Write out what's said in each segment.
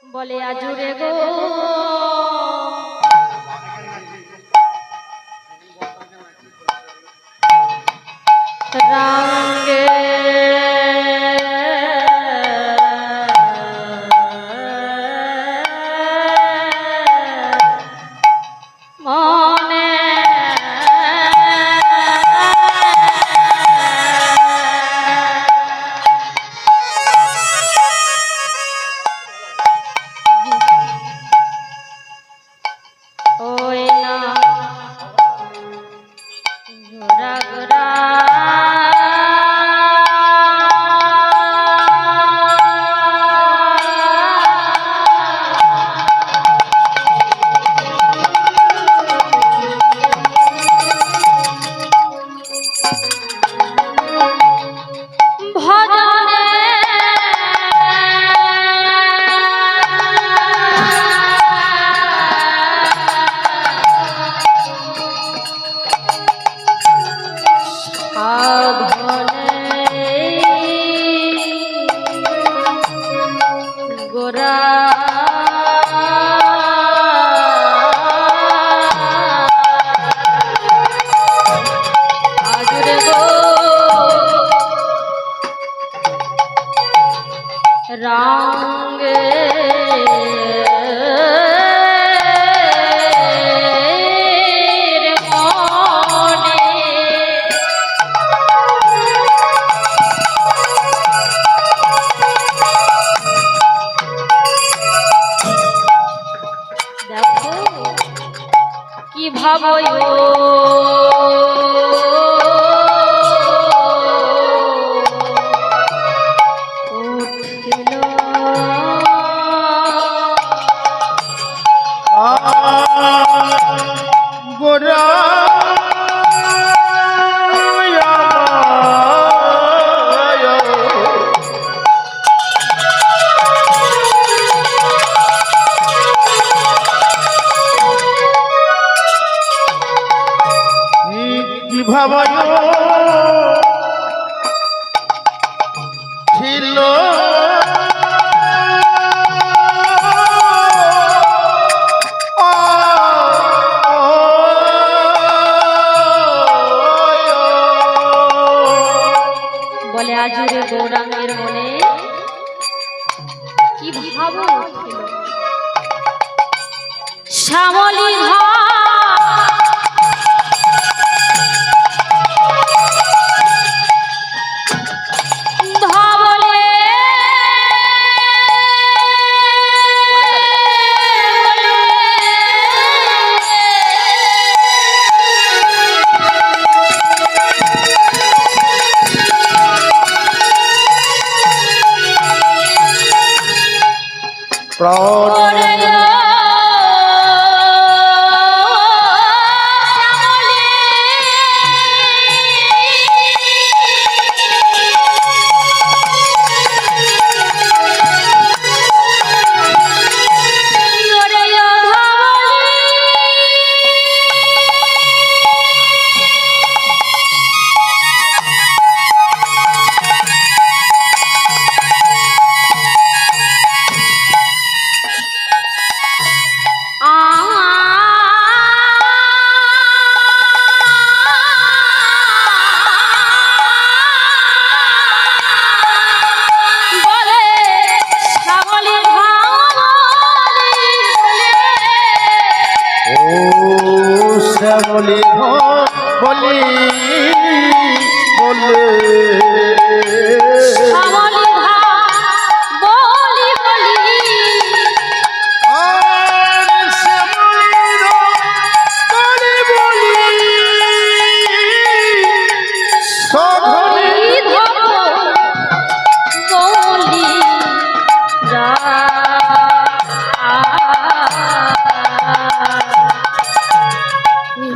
বলে আজুরে গো রাঙ্গে মনে ওই না গোরা গোরা গোরা আজরে গো রাঙ্গে কি ভাবই উঠিল গোরা ভাবায় ছিল বলে আজুরে গৌরাঙ্গের মনে কি ভাব উঠিল শ্যামলী বলি বলি বলে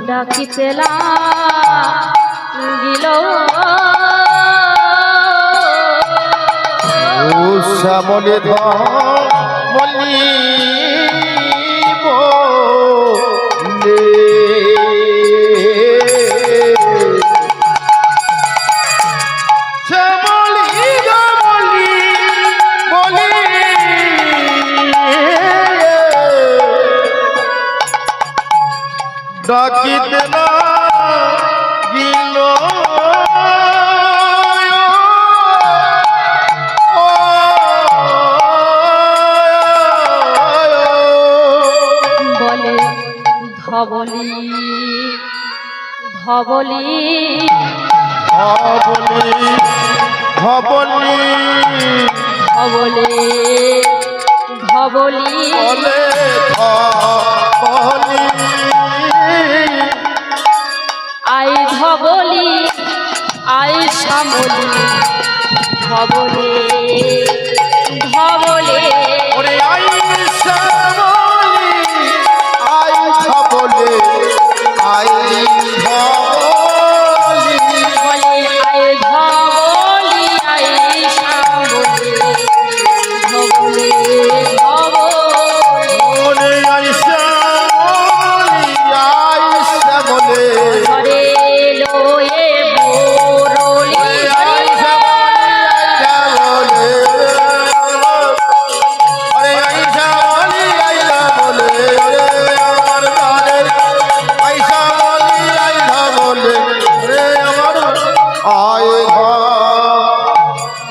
ডাকিতেলা গিল শ্যামলে ধলি বলে শ্যামলি বলি বলি ডাকিতে না গিল বলে ধবলি ধবলি ধবলি ধবলি ধবলে ধবলি বলে ধবলি আই ধবলি আই শ্যামলি ধবলে ধবলে ওরে আই শ্যামলি আই ধবলে আই ধবলি বলে আই ধবলি আই শ্যামলি ধবলে ধবলে ওরে আই শ্যামলি আই শ্যামলে ঘরে লয়ে বরলি আই শ্যামলি আই ধবলে ওরে আই শ্যামলি আই ধবলে ওরে আমার গানের আই শ্যামলি আই ধবলে ওরে আমার আই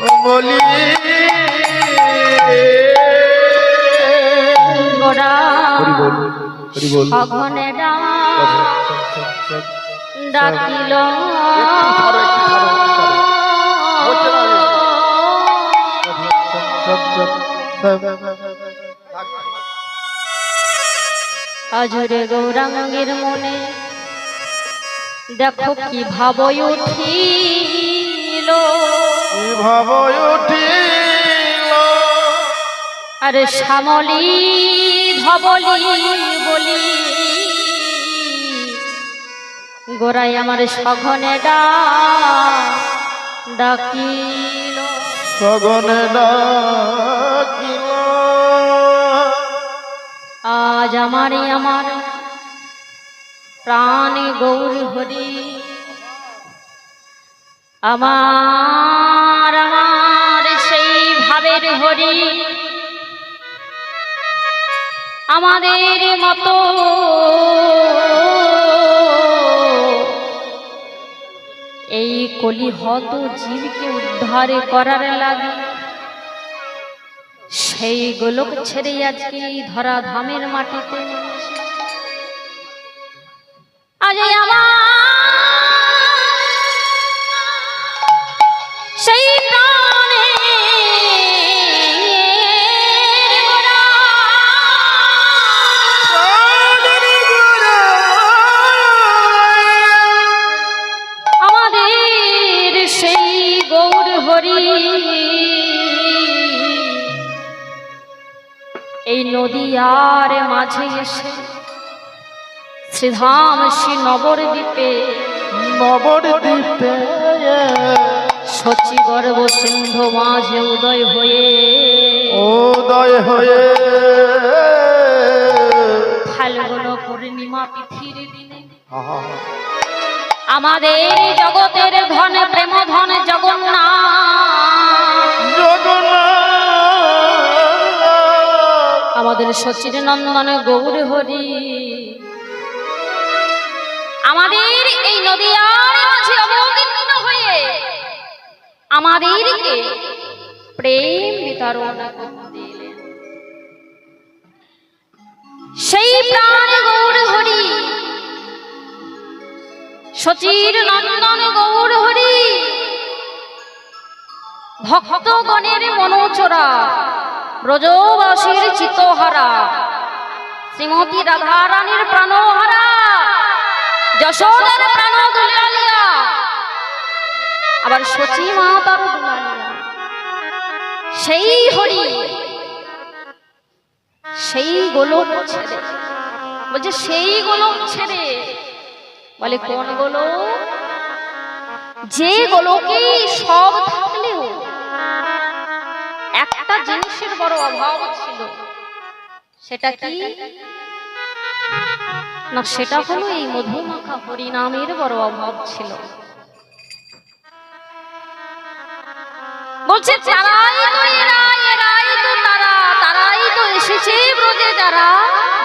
ধবলি গোড়া হরি বল সঘনে ডাকিল আজরে গৌরাঙ্গের মনে দেখো কি ভাব উঠিল ভাব উঠিল আরে শ্যামলি ধবলি বলি গোড়াই আমার সঘনে ডাকিল সগনে ডাকিল আজ আমারই আমার প্রাণ গৌর হরি আমার আমার সেই ভাবের হরি আমাদের মতো এই কলিহত জীবকে উদ্ধার করার লাগে সেই গোলক ছেড়ে আজকে এই ধরা ধামের মাটিতে আজ আমার সেই প্রাণে আমাদের সেই গৌর হরি এই নদীয়ার মাঝে এসে শ্রীধাম শ্রী নবদ্বীপে নবদ্বীপে সচি গর্ব সিন্ধু মাঝে উদয় হয়ে উদয় হয়ে ফাল্গুন পূর্ণিমা তিথির দিনে আমাদের জগতের ধন প্রেম ধন জগন্নাথ জগন্নাথ আমাদের সচির নন্দন গৌর হরি আমাদের এই নদীয়ার মাঝে অবতীর্ণ হয়ে আমাদেরকে প্রেম বিতরণ দিলেন সেই প্রাণ গৌর হরি সচির নন্দন গৌর হরি ভক্তগণের মনোচরা ব্রজবাসীর চিত্তহারা শ্রীমতী রাধারানীর প্রাণহারা যশোদার প্রাণ দুলালিয়া আবার সচি মাতার দুলালিয়া সেই হরি সেই গোলক ছেড়ে বলছে সেই গোলক ছেড়ে বলে কোন গোলক যে গোলকে সব থাকলেও একটা জিনিসের বড় অভাব ছিল সেটা কি না সেটা হলো এই মধুমাখা হরিনামের বড় অভাব ছিল বলছে তারাই তো এরাই তো তারা তারাই তো এসেছে ব্রজে যারা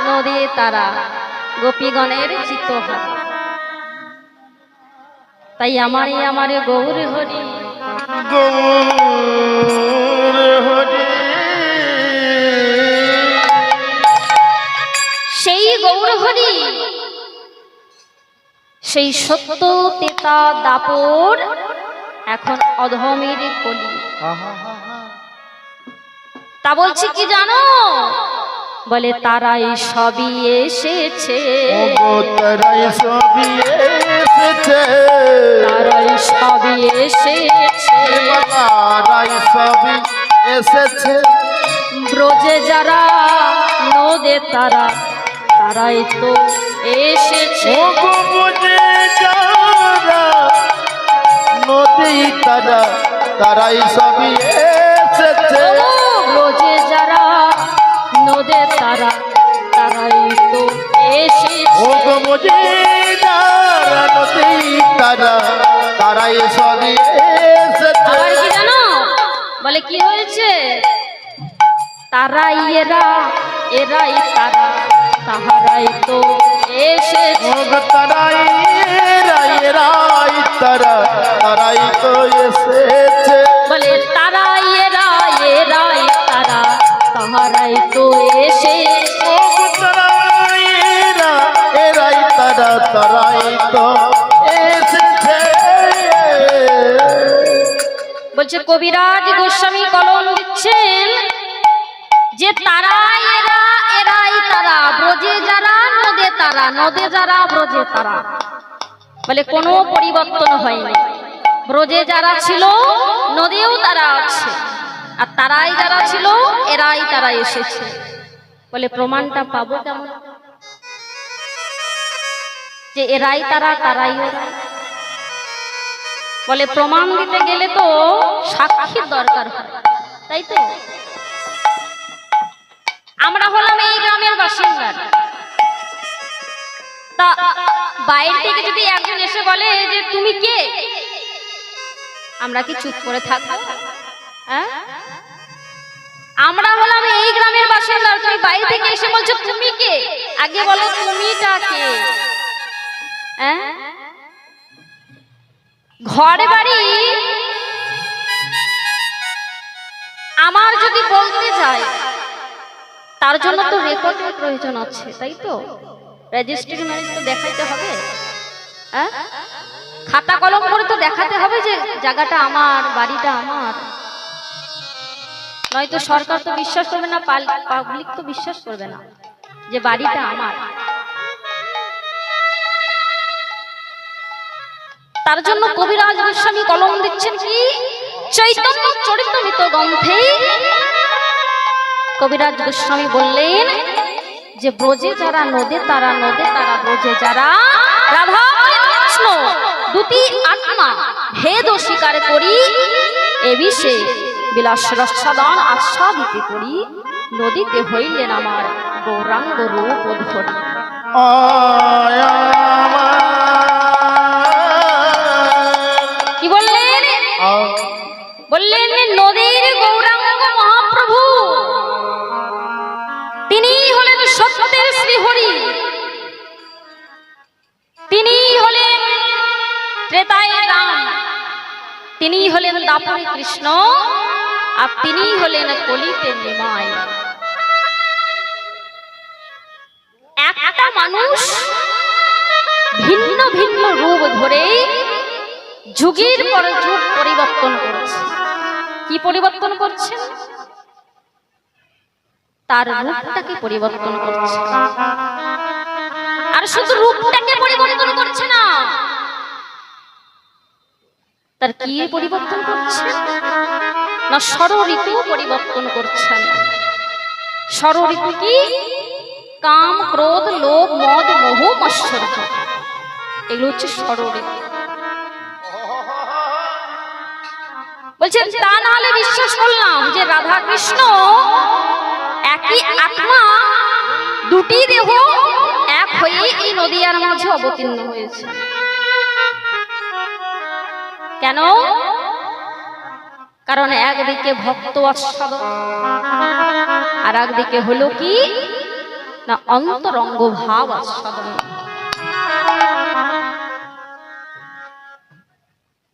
নদী তারা গোপীগণের চিত্তহারা। তাই আমারে গৌর হরি, গৌর হরি। সেই গৌর হরি, সেই সত্য তেতা দাপর এখন অধমের কলি। তা বলছি কি জানো, বলে তারাই সবই এসেছে, তারাই সবই এসেছে, তারাই সবই এসেছে, তারাই সবই এসেছে। ব্রজে যারা নদে তারা, তারাই তো এসেছে। বুঝে যারা নদী তারা, তারাই সবই এসেছে। ব্রজে যারা নদে তারা, তারাই তো এসেছে। বুঝে যারা নদী তারা, তারাই সবই এসেছে। আবার কি জানো, বলে কি হয়েছে, তারাই এরা, এরাই তারা, তাহারাই তো এসেছে। তারাই এরাই তারা, তারাই তো এসেছে। বলে তারাই এরা, এরাই তারা, তাহারাই তো এসেছে। তারাই এরাই তারা, তারাই তো এসেছে। বলছে কবিরাজ গোস্বামী কলম দিচ্ছেন যে তারাই এরা, এরাই তারা, ব্রজে যারা নদে তারা, নদে যারা ব্রজে তারা। বলে কোনো পরিবর্তন হয়নি, ব্রজে যারা ছিল নদীও তারা আছে, আর তারাই যারা ছিল এরাই তারা এসেছে। বলে প্রমাণটা পাবো কেমন যে এরাই তারা, তারাই ওরা? বলে প্রমাণ দিতে গেলে তো সাক্ষীর দরকার হয়, তাই তো? আমরা হলাম এই গ্রামের বাসিন্দা, তা বাইরে থেকে যদি একজন এসে বলে যে তুমি কে, আমরা কি চুপ করে থাকবো? হ্যাঁ, আমরা হলাম এই গ্রামের বাসিন্দা, তুমি বাইরে থেকে এসে বলছো তুমি কে, আগে বলো তুমিটা কে? হ্যাঁ, ঘরে বাড়ি আমার যদি বলতে যায়, তার জন্য তো রেকর্ডের প্রয়োজন আছে, তাই তো? রেজিস্ট্রি ম্যারেজ তো দেখাইতে হবে, হ্যাঁ, খাতা কলম করে তো দেখাতে হবে যে জায়গাটা আমার, বাড়িটা আমার। নয়তো সরকার তো বিশ্বাস করবে না, পাবলিক তো বিশ্বাস করবে না যে বাড়িটা আমার। তার জন্য কবিরাজ গোস্বামী কলম দিচ্ছেন কি, চৈতন্য চরিতামৃত গ্রন্থে কবিরাজ গোস্বামী বললেন যে ব্রজে যারা নদে তারা, নদে তারা ব্রজে যারা, রাধা কৃষ্ণ দুটি আত্মা ভেদ স্বীকার করি, এ বিষয়ে বিলাস রসাদান আস্বাদিতে করি, নদীতে হইলেন আমার গৌরাঙ্গ রূপ ধরি। কি বললেন? বললেন নদীর গৌরাঙ্গ মহাপ্রভু, তিনি হলেন সত্যের শ্রীহরি, তিনি হলেন ত্রেতায় রাম, তিনি হলেন দাপরে কৃষ্ণ, আর তিনি হলেন কলিতে নিমাই। একটা মানুষ ভিন্ন ভিন্ন রূপ ধরে যুগের পর যুগ পরিবর্তন করছে। কি পরিবর্তন করছে? তার রূপটাকে পরিবর্তন করছে। আর শুধু রূপটাকে পরিবর্তন করছে না, তার কি পরিবর্তন করছে না, ষড়ঋতু পরিবর্তন করছেন। ষড়ঋতু কি? কাম, ক্রোধ, লোভ, মদ, মোহ, মাৎসর্য, এগুলো হচ্ছে ষড়ঋতু। বলছেন তা না হলে বিশ্বাস করলাম যে রাধা কৃষ্ণ একই আত্মা, দুটি দেহ এক হয়ে এই নদিয়ার মাঝে অবতীর্ণ হয়েছে। কেন? কারণ একদিকে ভক্ত আস্বাদক, আর একদিকে হলো কি না অন্তরঙ্গ ভাব আস্বাদন।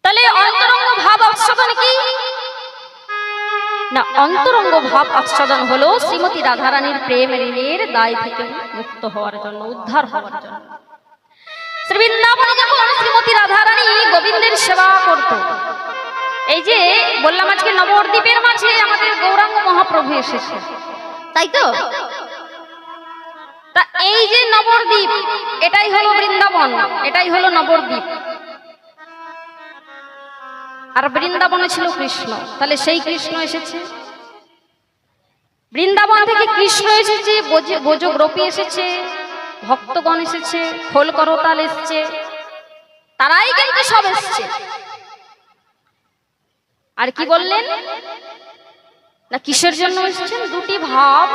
তাহলে অন্তরঙ্গ ভাব আস্বাদন কি না? অন্তরঙ্গ ভাব আস্বাদন হলো শ্রীমতী রাধারানীর প্রেম ঋণের দায় থেকে মুক্ত হওয়ার জন্য, উদ্ধার হওয়ার জন্য। শ্রী বৃন্দাবনে যখন শ্রীমতী রাধারানী গোবিন্দের সেবা করত, এই যে বললাম আজকে নবদ্বীপের মাঝে আমাদের গৌরাঙ্গ মহাপ্রভু এসেছে, তাই তো? তা এই যে নবদ্বীপ, এটাই হলো বৃন্দাবন, এটাই হলো নবদ্বীপ। আর বৃন্দাবনে ছিল কৃষ্ণ, তাহলে সেই কৃষ্ণ এসেছে বৃন্দাবন থেকে, কৃষ্ণ এসেছে, ব্রজগোপী এসেছে, ভক্তগণ এসেছে, খোল করতাল এসেছে, তারাই কিন্তু সব এসেছে। আর কি বললেন না কিসের জন্য এসেছেন? দুটি ভাব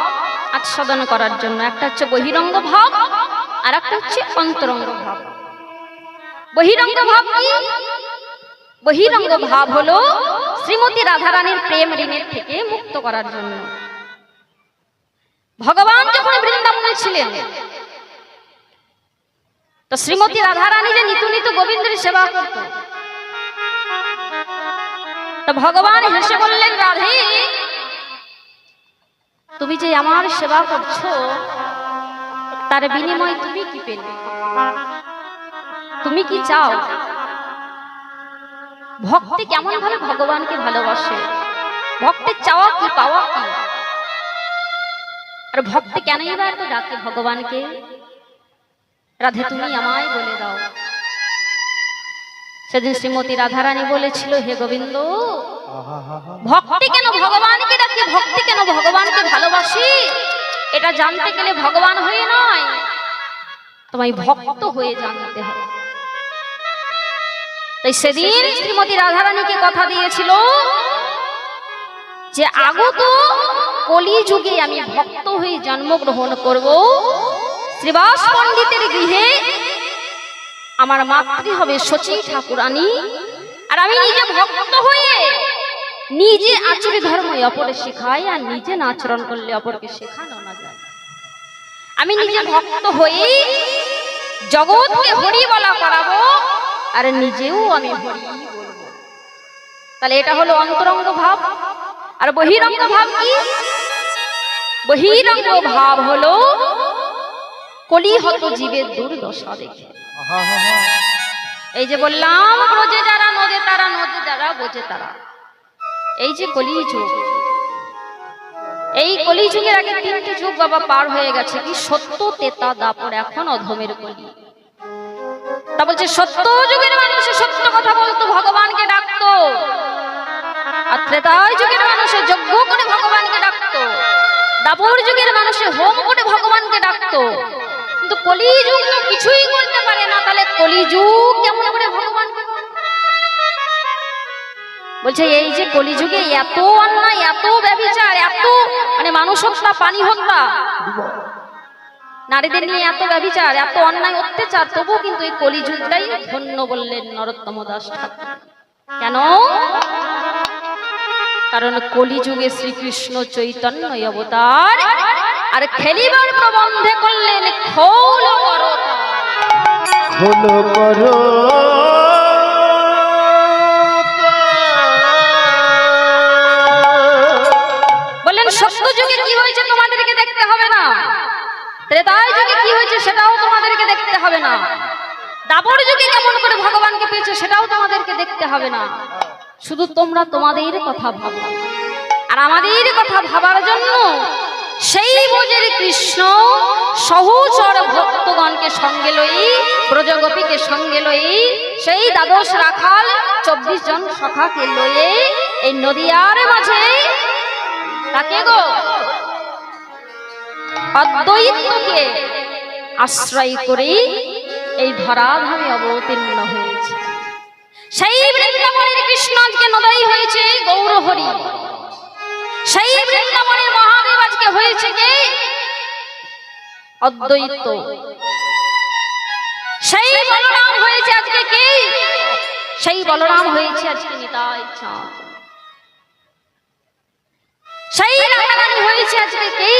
আস্বাদন করার জন্য, একটা হচ্ছে বহিরঙ্গ ভাব আর একটা হচ্ছে অন্তরঙ্গ ভাব। বহিরঙ্গ ভাব কি? বহিরঙ্গ ভাব হলো শ্রীমতী রাধারানীর প্রেম ঋণের থেকে মুক্ত করার জন্য। ভগবান যখন বৃন্দাবনে ছিলেন, তো শ্রীমতী রাধারানী যে নিত নিত গোবিন্দের সেবা করত, তো ভগবান হেসে বললেন, রাধে তুমি যে আমার সেবা করছো, তার বিনিময় তুমি কি পেলে? তুমি কি চাও? ভক্তি কেমন ভাবে ভগবানকে ভালোবাসে, ভক্তের চাওয়া কি পাওয়া কি? আর ভক্তি কেনই বা এত ডাকে ভগবানকে? রাধে তুমি আমায় বলে দাও। সেদিন শ্রীমতী রাধারানী বলেছিল, হে গোবিন্দ, ভক্তি কেন ভগবানকে ডাকে, ভক্তি কেন ভগবানকে ভালোবাসি, এটা জানতে গেলে ভগবান হয়ে নয়, তোমায় ভক্ত হয়ে জানতে হবে। তাই সেদিন শ্রীমতী রাধারানীকে কথা দিয়েছিল যে আগত কলি যুগে আমি ভক্ত হয়ে জন্মগ্রহণ করব, শ্রীবাস পণ্ডিতের গৃহে আমার মাতৃ হবে শচী ঠাকুরানী, আর আমি নিজে ভক্ত হয়ে নিজে আচরণ ধর্ম অপরে শেখাই, আর নিজে না আচরণ করলে অপরকে শেখানো না যায়। আমি নিজে ভক্ত হয়ে জগৎকে হরি বলা করাবো, আর নিজেও আমি হরি বলবো। তাহলে এটা হলো অন্তরঙ্গ ভাব। আর বহিরঙ্গ ভাব কি? বহিরঙ্গ ভাব হলো কলিহত জীবের দুর্দশা দেখে। এই যে বললাম, ব্রজে যারা নদে তারা, নদে যারা বোঝে তারা, এই যে কলিযুগ, এই কলিযুগের আগে তিনটে যুগ বাবা পার হয়ে গেছে। কি? সত্য, তেতা, দাপর, এখন অধমের কলি। তা বলছে সত্য যুগের মানুষ সত্য কথা বলতো, ভগবানকে ডাকতো, আর ত্রেতায় যুগের মানুষে যজ্ঞ করে ভগবানকে ডাকতো, দাপর যুগের মানুষে হোম করে ভগবানকে ডাকতো। কিন্তু কলিযুগ তো কিছুই করতে পারে না, তাহলে কলিযুগ কেমন করে ভগবানকে বলছে? এই যে কলিযুগে এত অন্যায়, এত ব্যভিচার, এত মানুষ হত্যা, পানি হত্যা, নারীদের নিয়ে এত ব্যভিচার, এত অন্যায় অত্যাচার, তবু কিন্তু এই কলিযুগটাই ধন্য বললেন নরোত্তম দাস ঠাকুর। কেন? কারণ কলিযুগে শ্রীকৃষ্ণ চৈতন্য অবতার, আর খেলিবার প্রবন্ধে করলেন খোল করো, খোল করো। বললেন সত্য যুগে কি হয়েছে তোমাদেরকে দেখতে হবে না, ত্রেতায় যুগে কি হয়েছে সেটাও তোমাদেরকে দেখতে হবে না, দাপর যুগে কেমন করে ভগবানকে পেয়েছে সেটাও তোমাদেরকে দেখতে হবে না। শুধু তোমরা তোমাদের কথা ভাবো। আর আমাদের কথা ভাবার জন্য সেই বোঝের কৃষ্ণ সহচর ভক্তগণকে সঙ্গে লই, ব্রজগোপীকে সঙ্গে লই, সেই দ্বাদশ রাখাল 24 জন সখাকে লয়ে এই নদিয়ার মাঝে তাকে গো অদ্বৈতকে আশ্রয় করে এই ধরাধামে অবতীর্ণ হয়েছে। সেই বৃন্দাবনের কৃষ্ণ আজকে নদী হয়েছে গৌরহরি, সেই বৃন্দাবনের মহাদেব আজকে হয়েছে কে? অদ্বৈত। সেই বলরাম হয়েছে আজকে কে? সেই বলরাম হয়েছে আজকে নিতাই চাঁদ। সেই রাধারানী হয়েছে আজকে কে?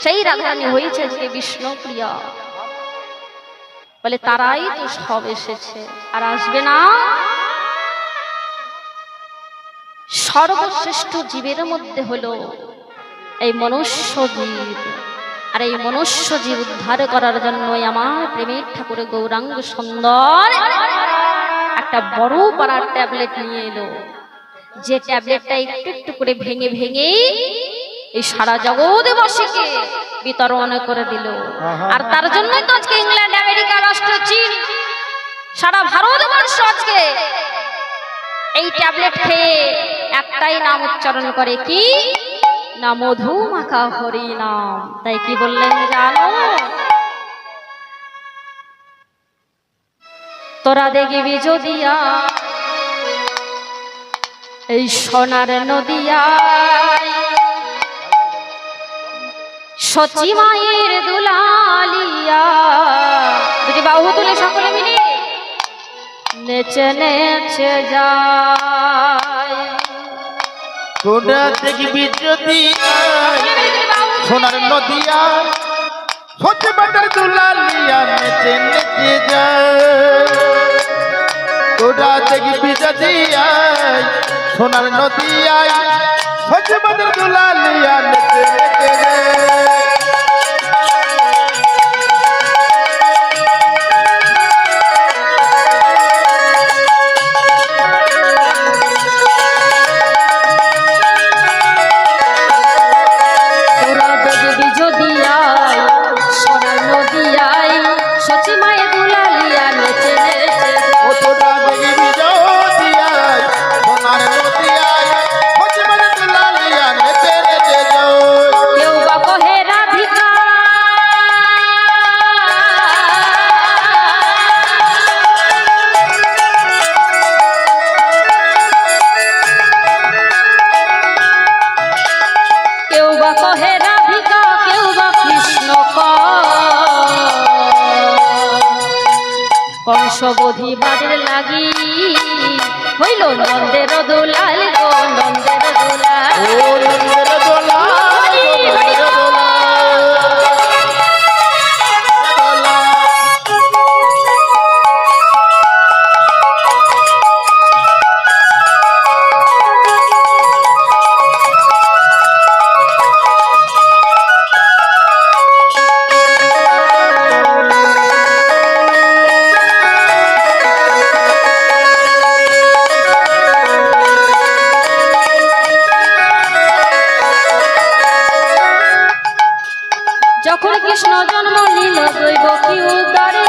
সেই রাধারানী হয়েছে আজকে বিষ্ণুপ্রিয়া। বলে তারাই তো সব এসেছে, আর আসবে না? সর্বশ্রেষ্ঠ জীবের মধ্যে হলো এই মনুষ্য জীব, আর এই মনুষ্য জীব উদ্ধার করার জন্যই আমার প্রেমের ঠাকুরের গৌরাঙ্গ সুন্দর একটা বড় পাড়ার ট্যাবলেট নিয়ে এলো, যে ট্যাবলেটটা একটু একটু করে ভেঙে ভেঙে এই সারা জগৎবাসীকে বিতরণ করে দিল। আর তার জন্যই তো আজকে ইংল্যান্ড, আমেরিকা, রাষ্ট্র, চীন, সারা ভারতবর্ষ আজকে এই ট্যাবলেট খেয়ে একটাই নাম উচ্চারণ করে, কি না? মধু মাখা হরি নাম। তাই কি বললেন জানো? তোরা দেখবি যদিয়া এই সোনার নদিয়া সচি মায়ের দুলালিয়া, দুটি বাহু তুলে সকলে মিলে নেচে নেচে যায়। তোরা দেখবি যদি সোনার নদিয়া সচি বাটার দুলালিয়া নেচে নেচে যায়। তোরা দেখবি যদি সোনার নদিয়ায় সচি বাটার দুলালিয়া নেচে নেচে যায়। কংসবধি বাদের লাগি হইল নন্দের দোলাল গো, নন্দের দোলাল, ও নন্দের দোলাল, নন্দের যখন কৃষ্ণ জন্ম নিল দৈব কি উদ্ধারে,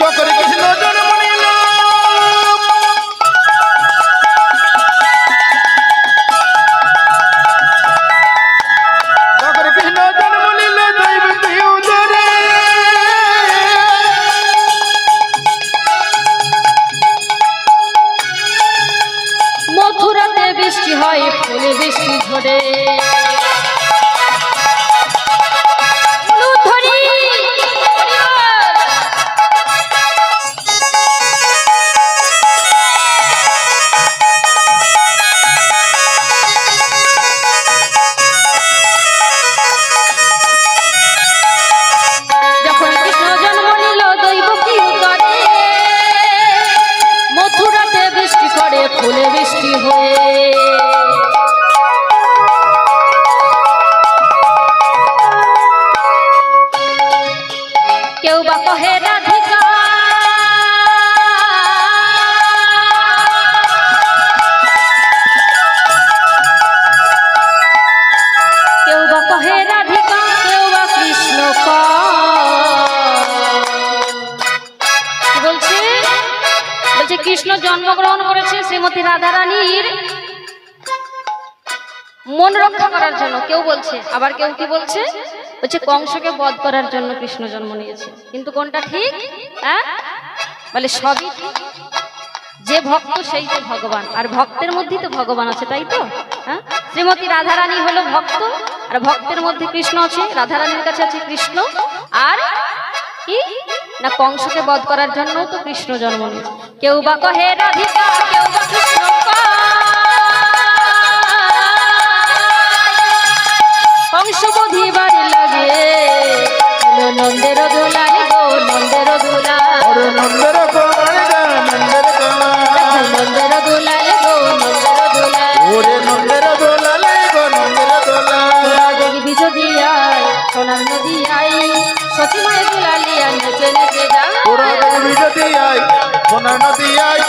যখন কৃষ্ণ জন্ম নিল দৈব কি উদ্ধারে। মথুরাতে বৃষ্টি হয়, ফুলে বৃষ্টি ঝরে, যখন কৃষ্ণ জন্ম নিল দৈব কি উদ্ধারে, মথুরাতে বৃষ্টি করে ফুলে বৃষ্টি হয়ে, কেউ বা কহে রাধিকা, কেউ বা কহে রাধিকা, কেউ বা কৃষ্ণ বলছে, বলছে কৃষ্ণ জন্মগ্রহণ করেছে শ্রীমতী রাধারানীর মন রক্ষা করার জন্য, কেউ বলছে, আবার কেউ কি বলছে, বলছে কংসকে বধ করার জন্য কৃষ্ণ জন্ম নিয়েছে। কিন্তু কোনটা ঠিক? হ্যাঁ, বলে সবই ঠিক। যে ভক্ত সেই তো ভগবান, আর ভক্তের মধ্যেই তো ভগবান আছে, তাই তো? হ্যাঁ, শ্রীমতী রাধারানী হলো ভক্ত, আর ভক্তের মধ্যে কৃষ্ণ আছে, রাধারানীর কাছে আছে কৃষ্ণ, আর কি না কংসকে বধ করার জন্য তো কৃষ্ণ জন্ম নিয়েছে। কেউ বা কহে রাধিকা, কেউ বা কৃষ্ণ কয়। কংস বধিবার লাগে নন্দের দুলাল গো, নন্দের দুলাল, ওরে নন্দের কুমার গো, নন্দের কুমার, নন্দের দুলাল গো, নন্দের দুলাল। ওরে নন্দের দুলাল গো, নন্দের দুলাল। তোরা দেখবি যদি আয় সোনার নদী আই, সতী মায়ের দুলালিয়া নেচে নেচে যা। ওরা দেখবি যদি আয় সোনার নদী আয়,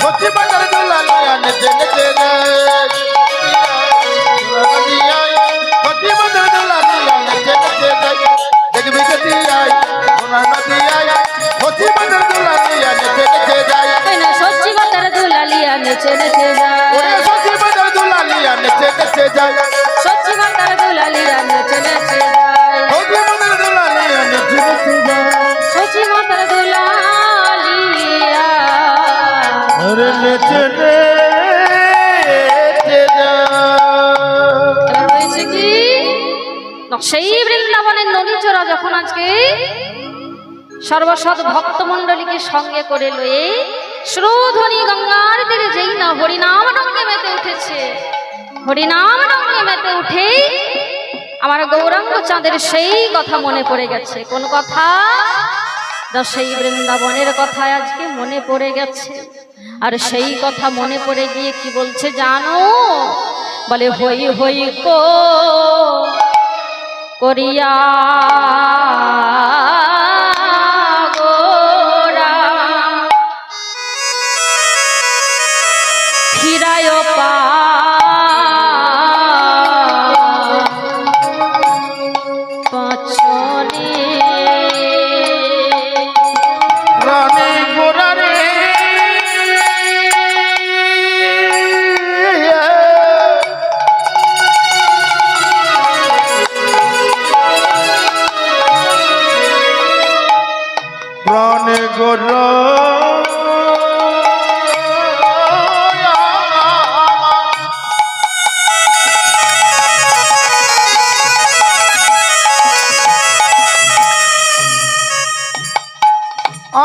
সত্যি বাজার দুলালিয়া নেচে নেচে যায়। নদী আয়, সত্যি বাজার দুলালিয়া নেচে নেচে যায়। দেখবি যদি আয় সোনার নদী আয়, সত্যি বাজার দুলালিয়া নেচে নেচে যায়। তাই না সচ্চি মাতার দুলালিয়া নেচে নেচে ওরে যায়, সত্যি বাজার দুলালিয়া নেচে নেচে যায়। সচ্চি মাতার দুলালিয়া নেচে নেচে যায়, সত্যি বাজার দুলালিয়া নেচে নেচে যায়। সচ্চি মাতার দুলালিয়া। ওরে নেচে নেচে যায়। এবার হয়েছে কি সেই বৃন্দাবনের নদীচরা যখন আজকে সর্বসৎ ভক্তমণ্ডলীকে সঙ্গে করে লয়ে শ্রোধ্বনি গঙ্গার তীরে যেই না হরিনাম রঙ্গে মেতে উঠেছে, হরিনাম রঙ্গে মেতে উঠেই আমার গৌরাঙ্গ চাঁদের সেই কথা মনে পড়ে গেছে। কোন কথা? সেই বৃন্দাবনের কথা আজকে মনে পড়ে গেছে। আর সেই কথা মনে পড়ে গিয়ে কি বলছে জানো? বলে হই হই করিয়া গোরা ফিরায় পা পছনে রানী গোরারে প্রাণে গোরা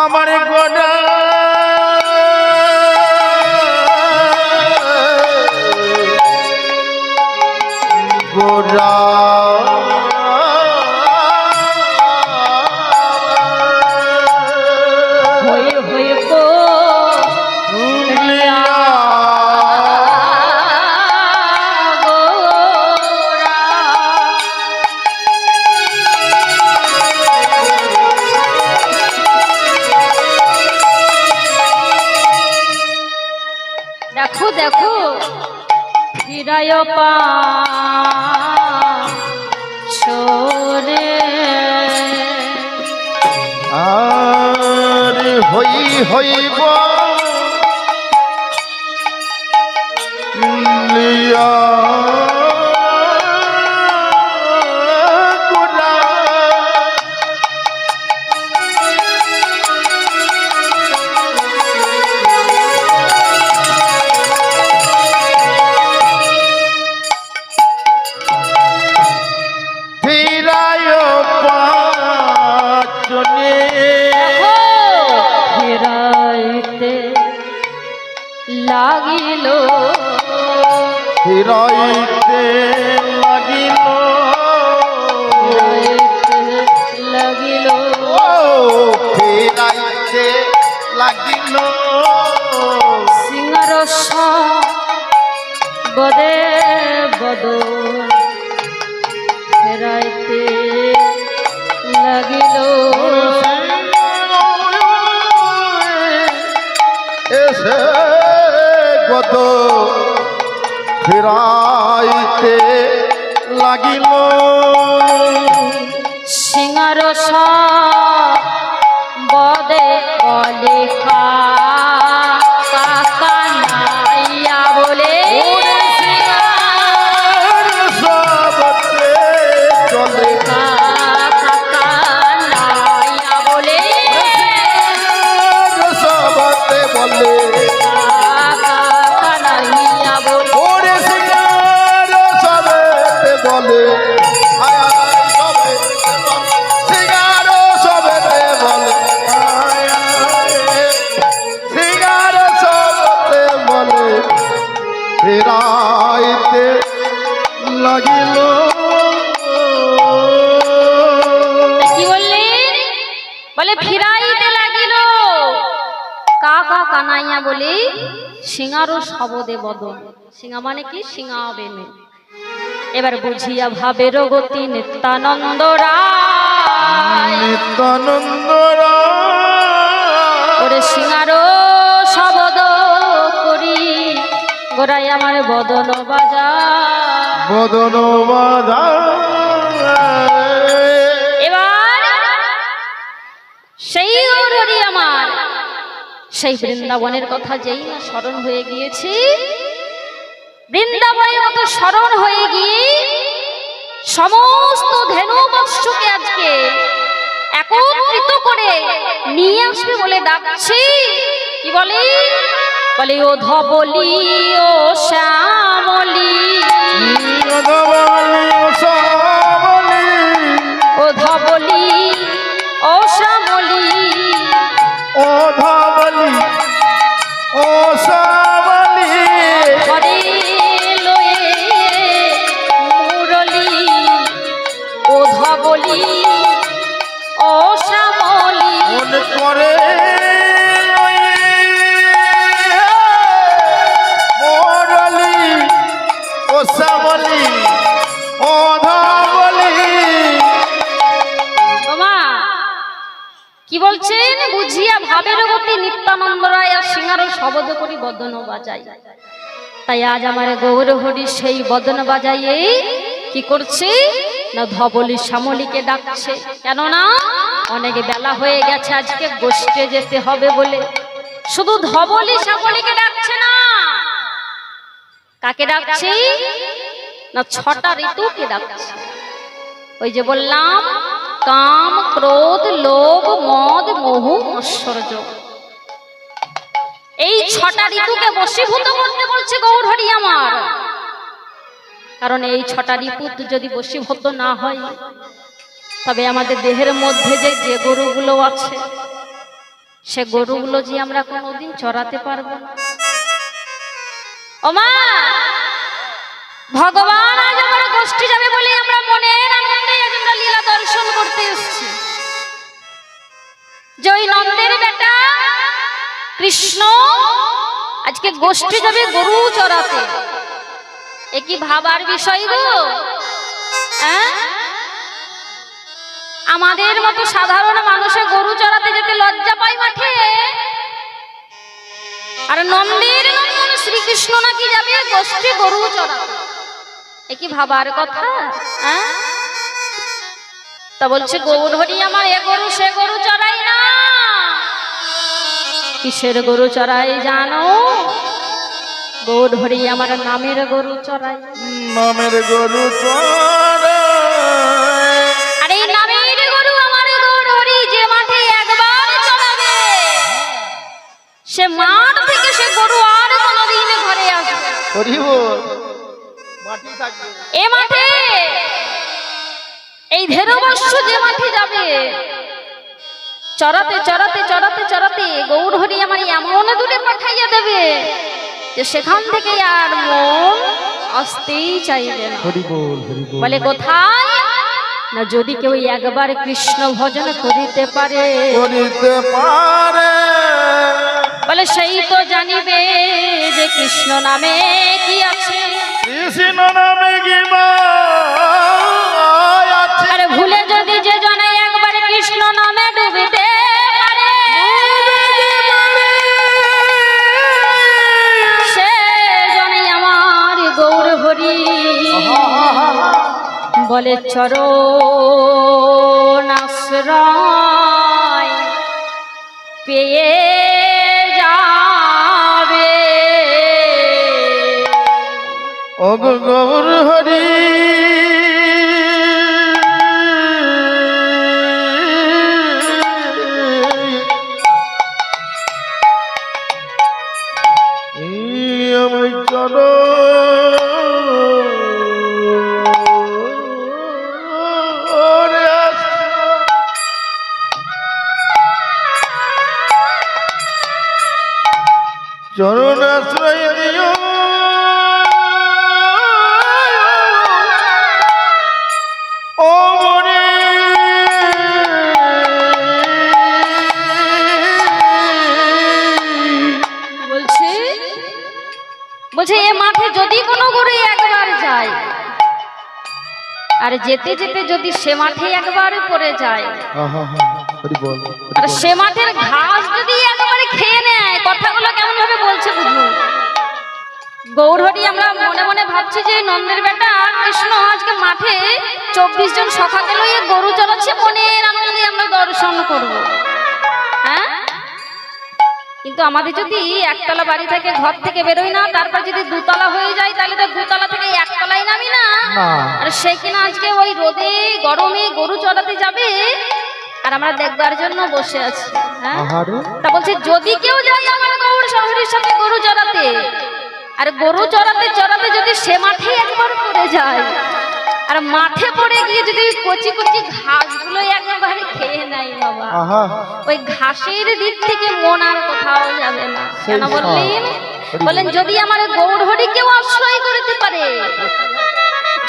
আমার গোরা গোরা হই হই দুলিয়া গোরা দেখো দেখো ফিরায় পা ছোরে আর হইব লিয়া গোরা ফিরায় পাচনে ফিরাইতে লাগিল ফিরাইতে লাগিল ফিরাইতে লাগিল ও ফিরাইতে লাগিল সিংহারস বদে বদল ফেরাইতে লাগিল এসে কত ফিরাইতে লাগিল সিংহারস বদে বলে কাকা নাইয়া বলে সবতে চলে কাকা নাইয়া বলে সবতে বলে কাকা নাইয়া বলে ওরে সিঙ্গার সবেতে বলে হায় হায় সবেতে বলে সিঙ্গার সবেতে বলে ফেরাইতে লাগিল। কি বললেন? বলে ফিরাইতে লাগিল। কা কা কানাইয়া বলে সিঙ্গারো শবদে বদন। সিঙ্গা মানে কি? সিঙ্গা বেনে। এবার বুঝিয়া ভাবের গতি নিত্যানন্দ রায়। নিত্যানন্দ ওরে সিঙ্গারো শবদ করি গোড়াই আমার বদন বাজা। বদন বাজা। এবার সেই গৌরী আমার সেই বৃন্দাবনের কথা যেই না স্মরণ হয়ে গিয়েছে, বৃন্দাবনের মতো স্মরণ হয়ে গিয়ে সমস্ত ধেনু বৎসকে আজকে একত্রিত করে নিয়ে আসবে বলে ডাকছি। কি বলে? বলে ও ধবলি ও শ্যামলি, ও ধবলি ও শ্যামলি, ও ধবলি ও শ্যামলি, ঘরে লয়ে মুরলি, ও ধবলি ও শ্যামলি, মনে করে মোরলি ও শ্যামলি, ও ধবলি। ওমা কি বলছেন? বুঝিয়া ভাবের গতি নিত্যানন্দ রায় আর সিঙ্গারো শবদ করি বদন বাজাই। তাই আজ আমার গৌর হরি সেই বদন বাজাইয়ে কি করছে না ধবলি শ্যামলীকে ডাকছে। কেননা অনেক বেলা হয়ে গেছে, আজকে গোষ্ঠে যেতে হবে বলে শুধু ধবলি শ্যামলীকে ডাকছে না। কাকে ডাকছে না? ছটা ঋতুকে ডাকছে। ওই যে বললাম কাম ক্রোধ লোভ মদ মোহ ঐশ্বর্য, এই ছটা ঋতুকে বশীভূত করতে বলছে গৌর হরি আমার। কারণ এই ছটা ঋতু যদি বশীভূত না হয়, তবে আমাদের দেহের মধ্যে যে গরুগুলো আছে, সে গরুগুলো যে আমরা কোনোদিন চড়াতে পারবো না। ওমা ভগবান আজ আমার গোষ্ঠী যাবে বলে আমরা মনের আনন্দে আজ আমরা লীলা দর্শন করতে এসেছি। যে ওই নন্দের বেটা কৃষ্ণ আজকে গোষ্ঠী যাবে গরু চড়াতে, এ কি ভাবার বিষয় গো? আমাদের মতো সাধারণ মানুষে গরু চড়াতে যেতে লজ্জা পায় মাঠে, আর নন্দের নন্দন শ্রীকৃষ্ণ নাকি যাবে গোষ্ঠী গরু চড়াতে। এ কি ভাবার কথা? তা বলছে গৌর হরি আমার এ গরু সে গরু চড়াই না। কিসের গরু চড়াই জানো? গৌর হরি আমার নামের গরু চড়াই। নামের গরু চড়াই। আর এই নামের গরু আমার গৌর হরি যে মাঠে একবার চড়াবে, সে মাঠ থেকে সে গরু আর কোনোদিন ঘরে আসবে। হরি বল। মাটি থাকবে এ মাঠে, এই ধেনুবর্ষ যে মাঠে যাবে চড়াতে চড়াতে চড়াতে চড়াতে গৌর হরি আমার এমন দূরে পাঠাইয়া দেবে যে সেখান থেকে আর মন আসতেই চাইবে না। হরি বল, হরি বল। বলে কোথায় না, যদি কেউ একবার কৃষ্ণ ভজন করিতে পারে, করিতে পারে, বলে সেই তো জানিবে যে কৃষ্ণ নামে কি আছে। কৃষ্ণ নামে কি মায় আছে। আরে ভুলে যদি যে জনে একবার কৃষ্ণ নামে ডুবিতে পারে, সে জনে আমার গৌর হরি বলে চরণ আশ্রয় পেয়ে যাবে। ও গৌর হরি আমি চলো চরণ আশ্রয় দিও বলছে এ মাঠে যদি কোনো গরু একবার যায় আর যেতে যেতে যদি সে মাঠে একবার পড়ে যায় আর সে মাঠের ঘাস যদি একবারে খেয়ে নেয়, কথাগুলো কেমন ভাবে বলছে বুঝুন। গৌরহরি আমরা মনে মনে ভাবছি যে নন্দের বেটা কৃষ্ণ আজকে মাঠে 24 জন সখাকে লইয়ে গরু চড়াচ্ছে, মনের আনন্দে আমরা দর্শন করব। হ্যাঁ, কিন্তু আমাদের যদি একতলা বাড়ি থেকে ঘর থেকে বেরোই না, তারপর যদি দুতলা হয়ে যায় তাহলে তো দুতলা থেকে একতলায় নামি না। আর সে কিনা আজকে ওই রোদে গরমে গরু চড়াতে যাবে আর আমরা দেখবার জন্য বসে আছি। হ্যাঁ, তা বলছে যদি কেউ যায় আমার গৌর শহরের সাথে গরু চড়াতে, আর গরু চড়াতে চড়াতে যদি সে মাঠে একবার পড়ে যায় আর মাঠে পড়ে গিয়ে যদি কচি কচি ঘাসগুলো একবারে খেয়ে নেয় বাবা, ওই ঘাসের দিক থেকে মন আর কোথাও যাবে না। কেন বললেন? বলেন যদি আমার গৌরহরি কেউ আশ্রয় করতে পারে,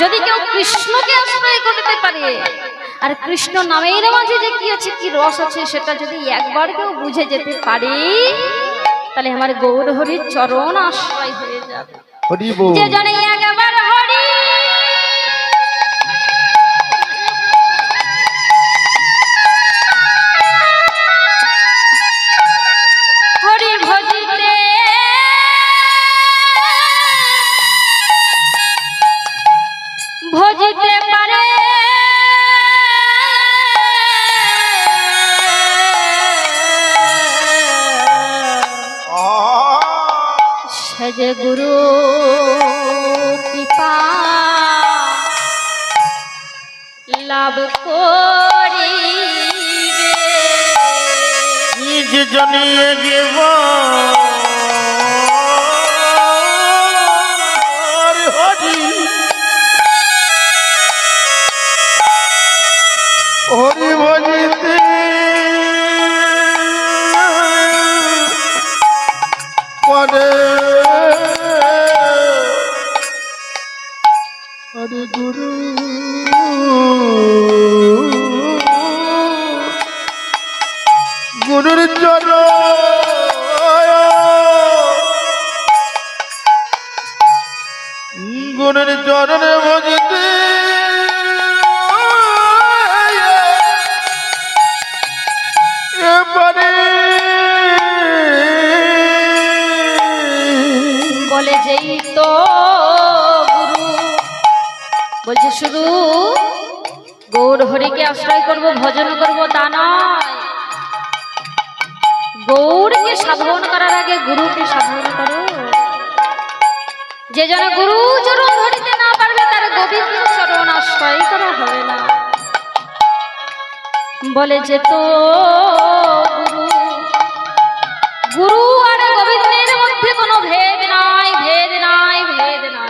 যদি কেউ কৃষ্ণকে আশ্রয় করতে পারে, আর কৃষ্ণ নামের মাঝে যে কি আছে, কি রস আছে, সেটা যদি একবার কেউ বুঝে যেতে পারে, তাহলে আমার গৌরহরির চরণ আশ্রয় হয়ে যাবে। যে জনে একবার হরি হরি ভজিতে ভজিতে পারে, সে যে গুরু কৃপা লাভ করিবে। নিজ জানিয়ে গেব হরি হরি ভজিতে পরে হরি গুরু গুরুর চরণ গুরুর চরণে ভজিতে এবারে বলে যেই তো গুরু, বলছে শুধু গৌর হরিকে আশ্রয় করব, ভজন করব তা নয়, গৌরকে সাধন করার আগে গুরুকে সাধন করো। যে জন গুরু চরণ ধরিতে না পারবে তার গোবিন্দ চরণ আশ্রয় করা হবে না। বলে যে তো গুরু, গুরু আর গোবিন্দের মধ্যে কোনো ভেদ নাই, ভেদ নাই, ভেদ নাই।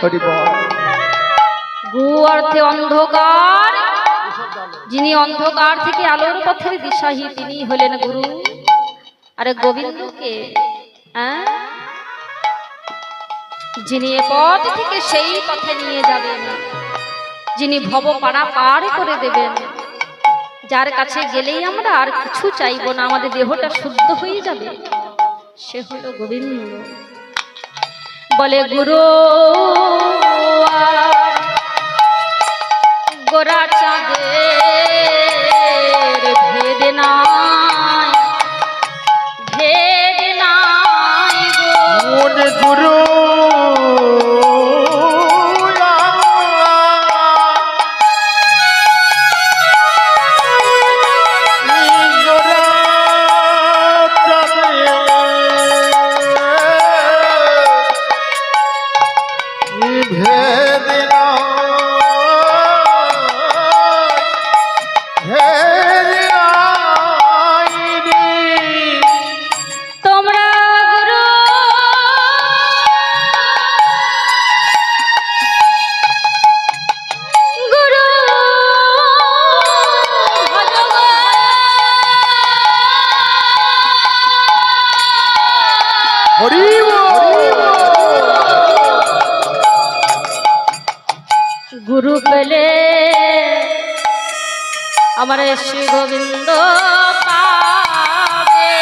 গু অর্থে অন্ধকার, যিনি অন্ধকার থেকে আলোর পথের দিশাহী তিনি হলেন গুরু। আরে গোবিন্দকে যিনি এ পথ থেকে সেই পথে নিয়ে যাবেন, যিনি ভব পাড়া পার করে দেবেন, যার কাছে গেলেই আমরা আর কিছু চাইবো না, আমাদের দেহটা শুদ্ধ হয়ে যাবে, সে হলো গোবিন্দ। বলে গুরু গোরা চাঁদের ভেদ নাই, ভেদ নাই গো গুরু গুরু পেলে আমার শ্রী গোবিন্দ পাবে।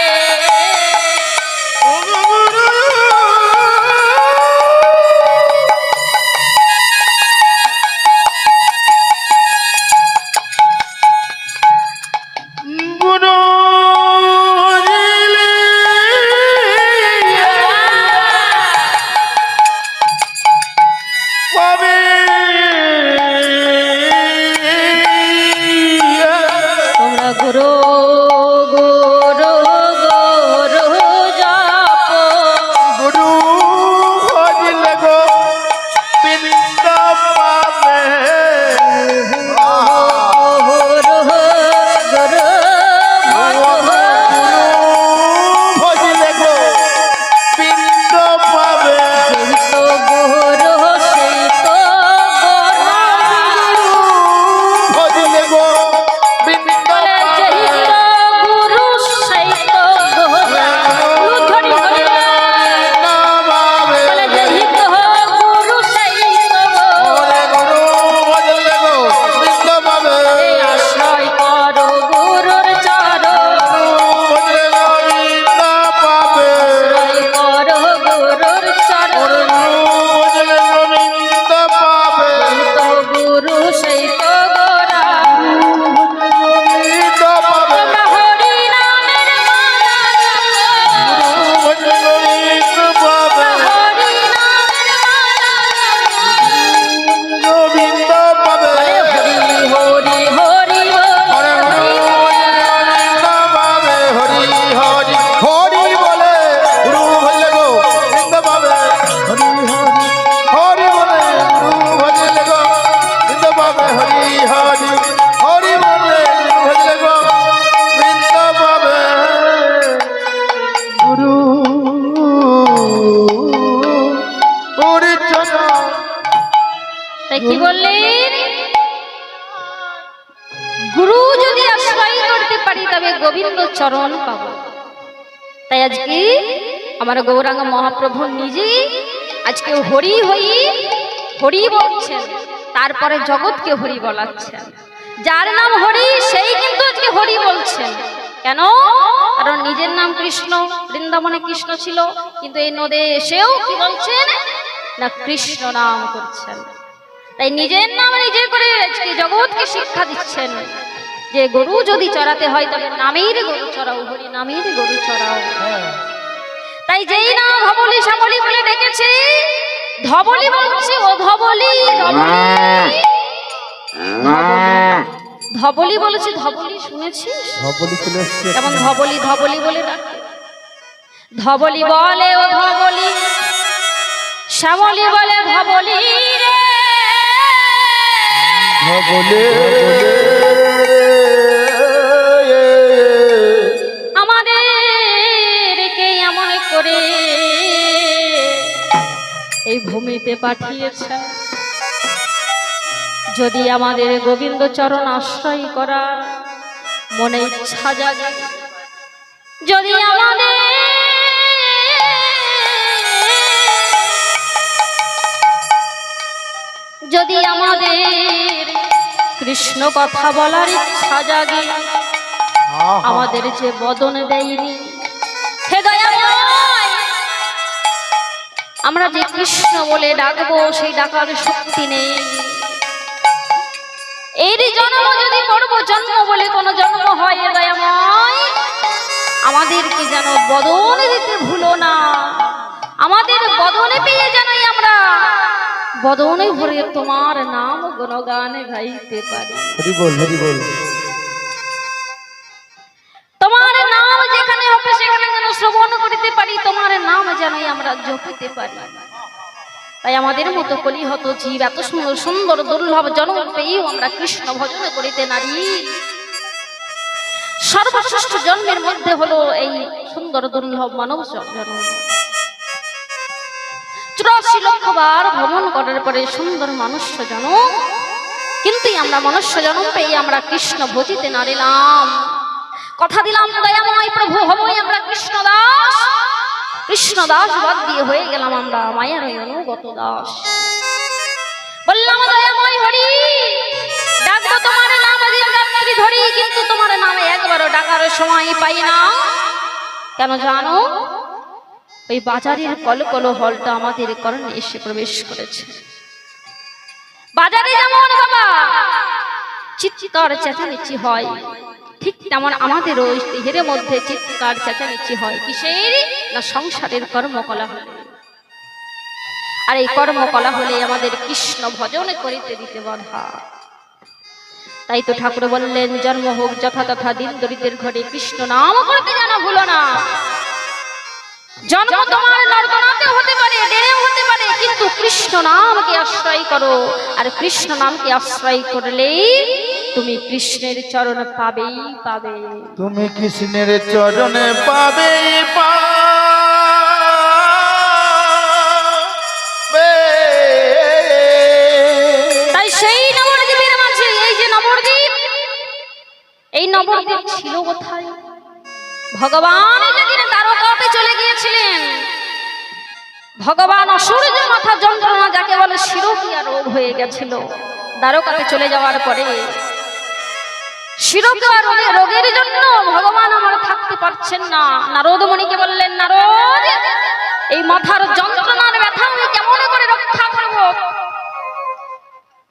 তাই কি বললেন, গুরু যদি আশ্রয় করতে পারি তবে গোবিন্দ চরণ পাব। তাই আজকে আমার গৌরাঙ্গ মহাপ্রভু নিজেই আজকে হরি হরি বলছেন, তারপরে জগৎকে হরি বলাচ্ছেন। যার নাম হরি সেই কিন্তু আজকে হরি বলছেন। কেন? কারণ নিজের নাম কৃষ্ণ, বৃন্দাবনে কৃষ্ণ ছিল, কিন্তু এই নদে এসেও কি বলছেন না, কৃষ্ণ নাম করছেন। তাই নিজের নাম নিজে করে আজকে জগৎকে শিক্ষা দিচ্ছেন যে গরু যদি চড়াতে হয় তবে নামের গরু চড়াও, হরি নামের গরু চড়াও। তাই যেই নাম ধবলি সাবলি বলে ডেকেছে, ধবলি বলছে ও ধবলি, ধবলি বলেছে, ধবলি শুনেছিস? যেমন ধবলি ধবলি বলে ডাকে, ধবলি বলে ও ধবলি, শ্যামলি বলে ধবলি রে, আমাদেরকে এমন করে এই ভূমিতে পাঠিয়েছেন যদি আমাদের গোবিন্দ চরণ আশ্রয় করার মনে ইচ্ছা জাগে, যদি আমাদের কৃষ্ণ কথা বলার ইচ্ছা জাগে, আমাদের যে বদন দেয়নি, হে দয়াময়, আমরা যে কৃষ্ণ বলে ডাকবো সেই ডাকার শক্তি নেই। এর জন্ম যদি পড়ব জন্ম বলে কোন জন্ম হয়, হে দয়াময়, আমাদেরকে যেন বদন দিতে ভুলো না, আমাদের বদনে পেয়ে যেনই আমরা বদনে ভরে তোমার নাম গুণগান গাইতে পারি। হরি বল, হরি বল। তোমার নাম যেখানে হবে সেখানে যেন শ্রবণ করতে পারি, তোমার নাম যেনই আমরা জপিতে পারি। তাই আমাদের মতো কলিহত জীব এত সুন্দর সুন্দর দুর্লভ জন্ম পেয়েও আমরা কৃষ্ণ ভজন করিতে নারী। সর্বশ্রেষ্ঠ জন্মের মধ্যে হলো এই সুন্দর দুর্লভ মানব জন্ম। 84 লক্ষ বার ভ্রমণ করার পরে সুন্দর মনুষ্য জন্ম, কিন্তু আমরা মনুষ্য জন্ম পেয়ে আমরা কৃষ্ণ ভজিতে নারিলাম। কথা দিলাম দয়াময় প্রভু হবই আমরা কৃষ্ণ দাস, কৃষ্ণ দাস বাদ দিয়ে হয়ে গেলাম আমরা মায়ের অনুগত দাস। বললাম দয়াময় হরি, ডাকবো তোমার নাম দিনরাত্রি ধরি, কিন্তু তোমার নামে একবারও ডাকার সময় পাই না। কেন জানো? ওই বাজারের কলকল হলটা আমাদের করণে এসে প্রবেশ করেছে। বাজারে যেমন বাবা চিৎকার চেঁচামেচি হয়, ঠিক তেমন আমাদের ওই দেহের মধ্যে চিৎকার চেঁচামেচি হয়। কিসের? না সংসারের কর্মকলা হলে। আর এই কর্মকলা হলে আমাদের কৃষ্ণ ভজন করিতে দিতে বাধা। তাই তো ঠাকুর বললেন, জন্ম হোক যথা তথা দিন দরিদ্রের ঘরে, কৃষ্ণ নাম করতে যেন ভুলো না। জন্ম তোমার নর্দনাতে হতে পারে, ডেরেও হতে পারে, কিন্তু কৃষ্ণ নামকে আশ্রয় করো। আর কৃষ্ণ নামকে আশ্রয় করলেই তুমি কৃষ্ণের চরণ পাবেই পাবে, তুমি কৃষ্ণের চরণে পাবে পাবে। তাই সেই নবদ্বীপের মাঝে এই যে নবদ্বীপ, এই নবদ্বীপ ছিল কোথায়? ভগবান যেদিন দ্বারকাতে চলে গিয়েছিলেন, ভগবান অসূর্য মাথা যন্ত্রণা যাকে বলে শিরোকিয়া রোগ হয়ে গেছিল। দ্বারকাতে চলে যাওয়ার পরে শিরোকিয়া রোগের জন্য ভগবান আমার থাকতে পারছেন না। নারদ মুনিকে বললেন, নারদ, এই মাথার যন্ত্রণার ব্যথা আমি কেমন করে রক্ষা করব?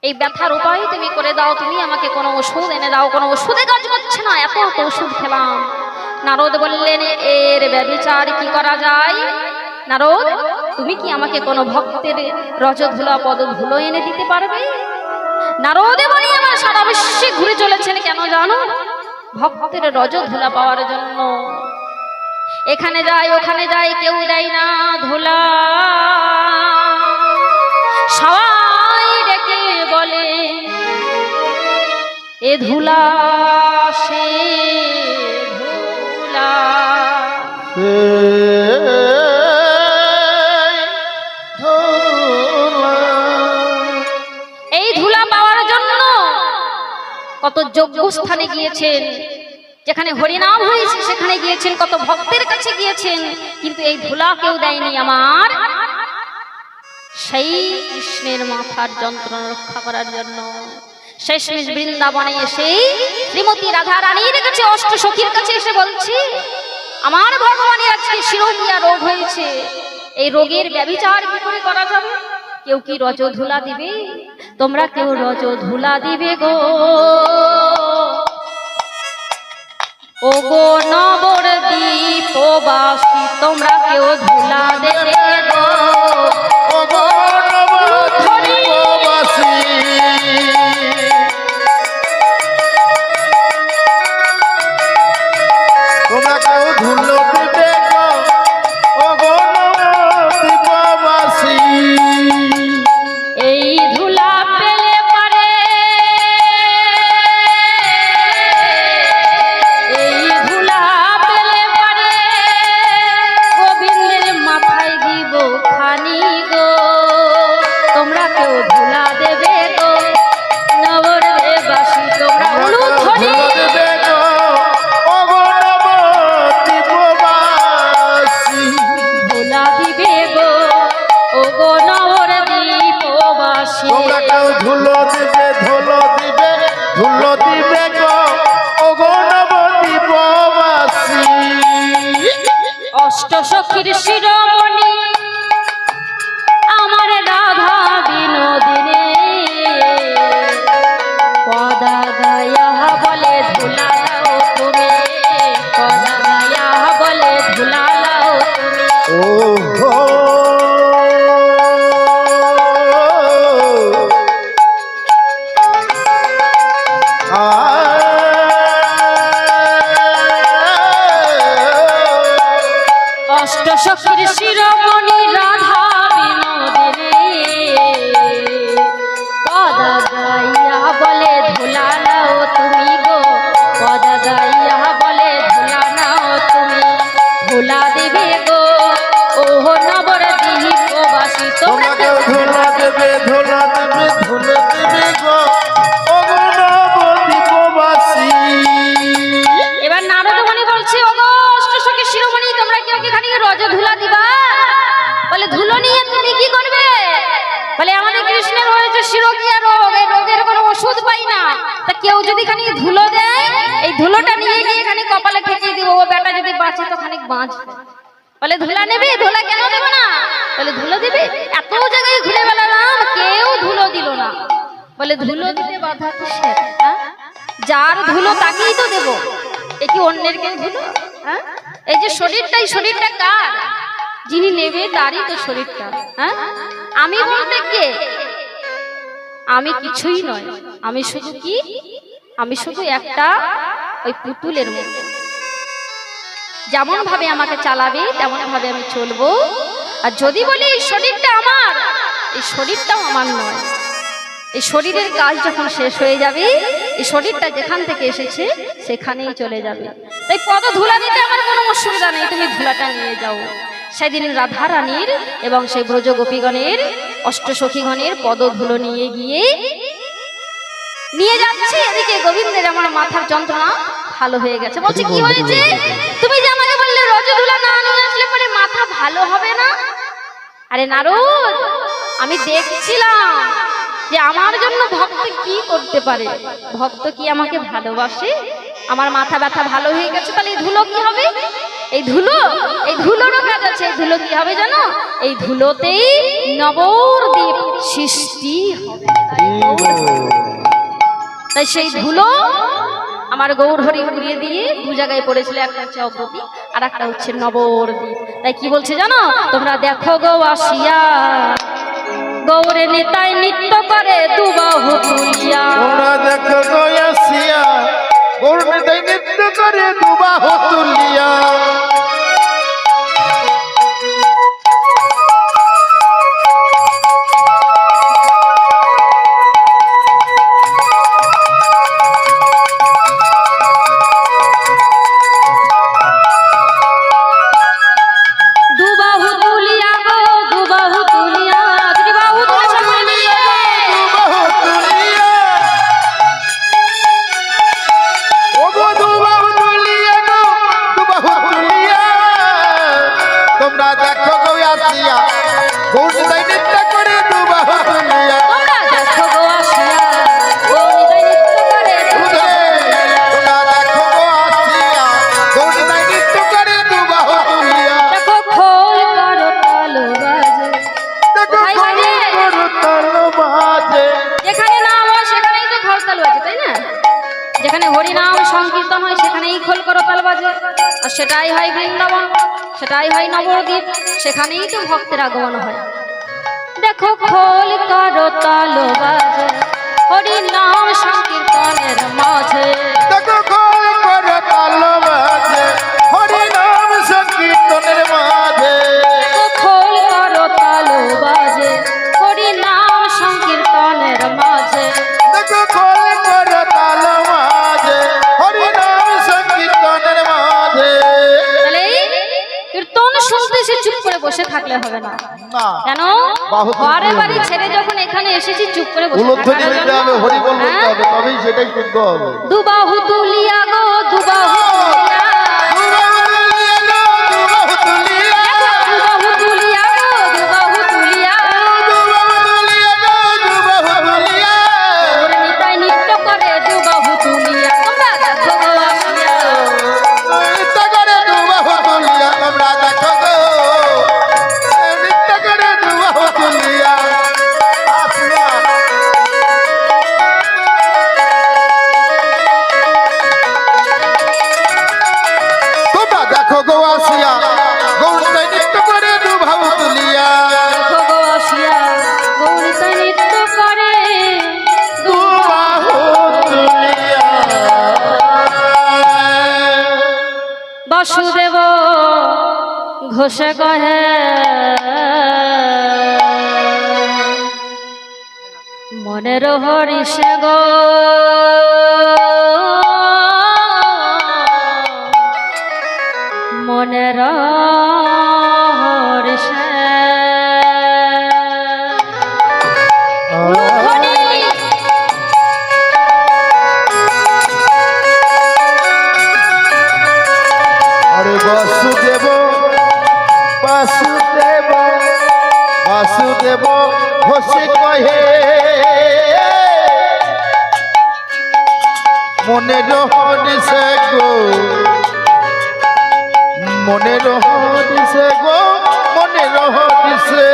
এই ব্যথার উপায় তুমি করে দাও, তুমি আমাকে কোনো ওষুধ এনে দাও। কোনো ওষুধে কাজ করছে না, এত এত ওষুধ খেলাম। নারদ বললেন, এর ব্যভিচার কি করা যায়? নারদ, তুমি কি আমাকে কোনো ভক্তের রজধুলা পদধুলো এনে দিতে পারবে? নারদ বলি আমার সারা বিশ্বে ঘুরে চলেছেন, কেন জানো? ভক্তের রজধুলা পাওয়ার জন্য। এখানে যাই ওখানে যাই, কেউ দেয় না ধুলা। সবাই ডেকে বলে, এ ধুলা সে ধুলা। এই কত যোগ্য স্থানে গিয়েছেন, যেখানে হরিনাম হয়েছে সেখানে গিয়েছেন, কত ভক্তের কাছে গিয়েছেন, কিন্তু এই ধুলা কেউ দেয়নি আমার সেই কৃষ্ণের মাথার যন্ত্রণা রক্ষা করার জন্য। শেষমেশ বৃন্দাবনে এসে শ্রীমতী রাধা রানীর কাছে, অষ্ট সখীর কাছে এসে বলছি, আমার ভগবানের আজকে শিরোহিয়া রোগ হয়েছে, এই রোগের ব্যভিচার কি করে করা যাবে? কেউ কি রজধুলা দিবে? তোমরা কেউ রজধুলা দিবে গো? ও গো নবদ্বীপবাসী, তোমরা কেউ ধুলা দেবে গো? ও গো নবদ্বীপবাসী, তোমরা কেউ ধুলো দিবে গো? ও গো নবদ্বীপবাসী, এই ধুলা পেলে পারে, এই ধুলা পেলে পারে গোবিন্দের মাথায় দিব খানি গো। তোমরা কেউ ধুলা দেবে গো নবদ্বীপবাসী? তোমরা উলুধ্বনি দেবে গো? ও গো নবদ্বীপবাসী, ধুলা দিবে গো ও গো নবদ্বীপবাসী? তোমরা কেউ ধুলো দিবে, ধুলো দিবে, ধুলো দিবে গো? ও গো নবদ্বীপবাসী, অষ্ট সখীর শিরোমণি আমার রাধা বিনোদিনী, পদা গায়া বলে ধুলা লাও তুমি, পদা গায়া বলে ধুলা লাও তুমি। ও হো অষ্ট সখীর শিরোমণি রাধা বিনোদিনী, পদা গাইয়া বলে ধুলা নাও তুমি গো, পদা গাইয়া বলে ধুলা নাও তুমি। ধুলা দেবে গো ও নবদ্বীপবাসী? তোমরা কেউ ধুলো দেবে, ধুলো দেবে, ধুলো দেবে গো? ও গো নবদ্বীপবাসী, এবার নারদমণি বলছে, ও গো অষ্ট সখীর শিরোমণি, তোমরা কেউ কি খানিক রজ ধুলা দিবা? বলে ধুলো নিয়ে তুমি কি করবে? বলে আমাদের কৃষ্ণের হয়েছে শিরোহিয়া রোগ, এই রোগের কোনো ওষুধ পাই না, তা কেউ যদি খানিক ধুলো দেয়, এই ধুলোটা নিয়ে গিয়ে খানিক কপালে ঠেকিয়ে দিব, ও বেটা যদি বাঁচে তো খানিক বাঁচবে। বলে ধুলা নেবে? ধুলা কেন দেবো না? বলে ধুলো দেবে? এত জায়গায় ঘুরে বেড়ালাম, কেউ ধুলো দিল না। বলে ধুলো দিতে বাধা কিসের? হ্যাঁ, যার ধুলো তাকেই তো দেবো, এ কি অন্যের কেউ ধুলো? হ্যাঁ, এই যে শরীরটা, এই শরীরটা কার? যিনি নেবে তারই তো শরীরটা। হ্যাঁ, আমি বলতে কে? আমি কিছুই নয়, আমি শুধু কি, আমি শুধু একটা ওই পুতুলের মতো। যেমন ভাবে আমাকে চালাবে তেমন ভাবে আমি চলবো। আর যদি বলি এই শরীরটা আমার, এই শরীরটাও আমার নয়। এই শরীরের কাজ যখন শেষ হয়ে যাবে, এই শরীরটা যেখান থেকে এসেছে সেখানেই চলে যাবে। তাই পদ ধুলা দিতে আমার কোনো অসুবিধা নেই, তুমি ধুলাটা নিয়ে যাও। সেদিন রাধা রানীর এবং সেই ব্রজ গোপীগণের, অষ্ট সখীগণের পদ ধুলো নিয়ে গিয়ে নিয়ে যাচ্ছে। এদিকে গোবিন্দের আমার মাথার যন্ত্রণা ভালো হয়ে গেছে। বলছে কি হয়েছে? তুমি যে আমাকে বললে রজধুলা না নিয়ে আসলে পরে মাথা ভালো হবে না। আরে নারদ, আমি দেখছিলাম যে আমার জন্য ভক্ত কি করতে পারে। ভক্ত কি আমাকে ভালোবাসে? আমার মাথা ব্যথা ভালো হয়ে গেছে, তাহলে এই ধুলো কি হবে? এই ধুলো, এই ধুলোরও কাজ আছে। এই ধুলো কি হবে জানো? এই ধুলোতেই নবদ্বীপ সৃষ্টি হবে। তাই সেই ধুলো আমার গৌর হরি উড়িয়ে দিয়ে দু জায়গায় পড়েছিল, একটা হচ্ছে অগ্রদ্বীপ আর একটা হচ্ছে নবদ্বীপ। তাই কি বলছে জানো? তোমরা দেখো গো আসিয়া, গৌরে নেতায় নৃত্য করে দুবাহু তুলিয়া। তোমরা দেখো গো আসিয়া, গৌর নেতায় নৃত্য করে দুবাহু তুলিয়া। দুবাহু তুলিয়া গো, দুবাহু তুলিয়া, দুটি বাহু তুলে সকলে মিলিয়ে দুবাহু তুলিয়া। সংকীর্তন হয় সেখানেই খোল করতাল বাজে, আর সেটাই হয় বৃন্দাবন, সেটাই হয় নবদ্বীপ, সেখানেই তো ভক্তের আগমন হয়। দেখো খোল করতাল বাজে হরি নাম সংকীর্তনের মাঝে, দেখো খোল করতাল বাজে হরি নাম সংকীর্তনের মাঝে, দেখো খোল করতাল বাজে হরি নাম সংকীর্তনের মাঝে, দেখো খোল করতাল বাজে হরি নাম সংকীর্তনের মাঝে। তাহলে এই কীর্তন শুনতে সে চুপ করে বসে থাকলে হবে না। না, কেন? বাহুত ঘরে বলতে বাড়ি হবে। ছেড়ে যখন এখানে এসেছি চুপ করে বসে উলুধ্বনি থাকার দিতে হবে, জন্য, হরি বল বলতে হ্যাঁ? হবে, তবেই সেটাই শুদ্ধ হবে। দুবাহু তুলিয়া গো দুবাহু তুলিয়া, দুবাহু তুলিয়া, দুবাহু তুলিয়া গো দুবাহু তুলিয়া, দুবাহু তুলিয়া, ওর নিতাই নৃত্য করে দুবাহু তুলিয়া, তোমরা দেখো গো আসিয়া। নৃত্য করে দুবাহু তুলিয়া, তোমরা দেখো গো, নৃত্য করে দুবাহু তুলিয়া আসিয়া। তোমরা দেখো গো আসিয়া, গৌরীতাই নৃত্য করে দুবাহু তুলিয়া, দেখো গো আসিয়া গৌরীতাই নৃত্য করে দুবাহু তুলিয়া। বাসুদেব ঘোষে কহে মনের হরিষে গো মনের হরিষে আরে বাসুদেব বাসুদেব বাসুদেব ঘোষে কহে মনের হরিষে গো, মনের হরিষে গো, মনের হরিষে।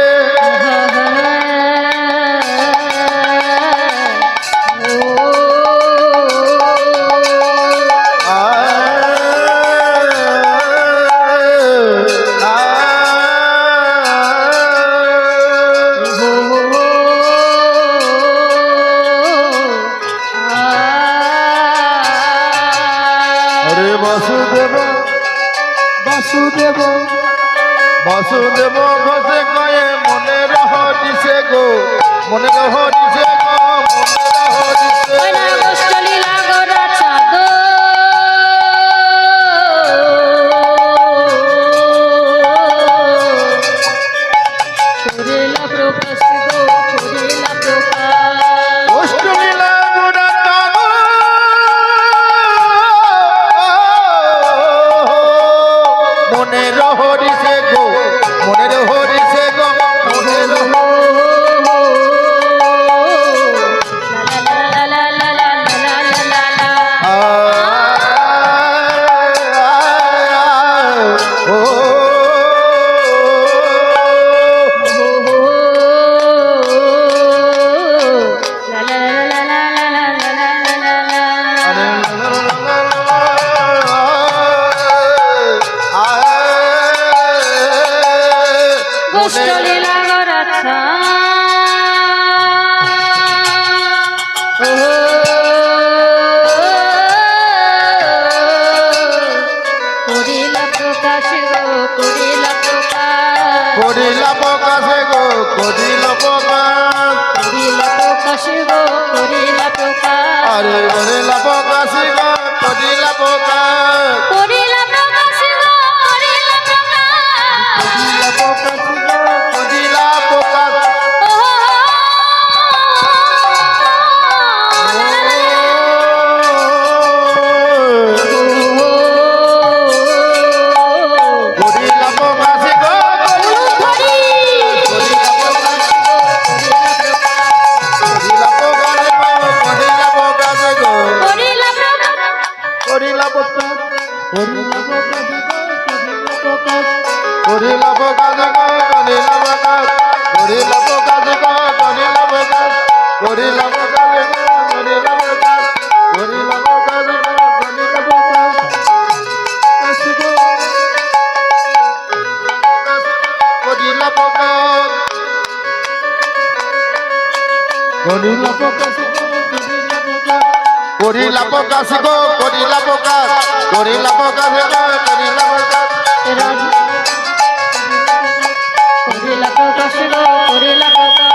হরে বাসুদেব বাসুদেব বাসুদেব ঘোষে কয়ে মনের হরিষে গো, মনের হরিষে গো, মনের হরিষে। অষ্টমী লাগুড়া তব, মনের হরিষে গো, মনের হরিষে গো, মনের করিলা প্রকাশে গো, করিলা প্রকাশ, আরে করিলা প্রকাশে গো, করিলা প্রকাশ, করিলা প্রকাশে গো, করিলা প্রকাশ। করিলা প্রকাশে গো, করিলা প্রকাশ, করিলা প্রকাশ, করিলা প্রকাশ গো, করিলা প্রকাশ, করিলা প্রকাশ গো, করিলা প্রকাশ, করিলা প্রকাশ গো, করিলা প্রকাশ, করিলা প্রকাশ গো, করিলা করিলা প্রকাশ করিলা প্রকাশ গো করিলা প্রকাশ করিলা প্রকাশ গো করিলা প্রকাশ করিলা প্রকাশ গো করিলা প্রকাশ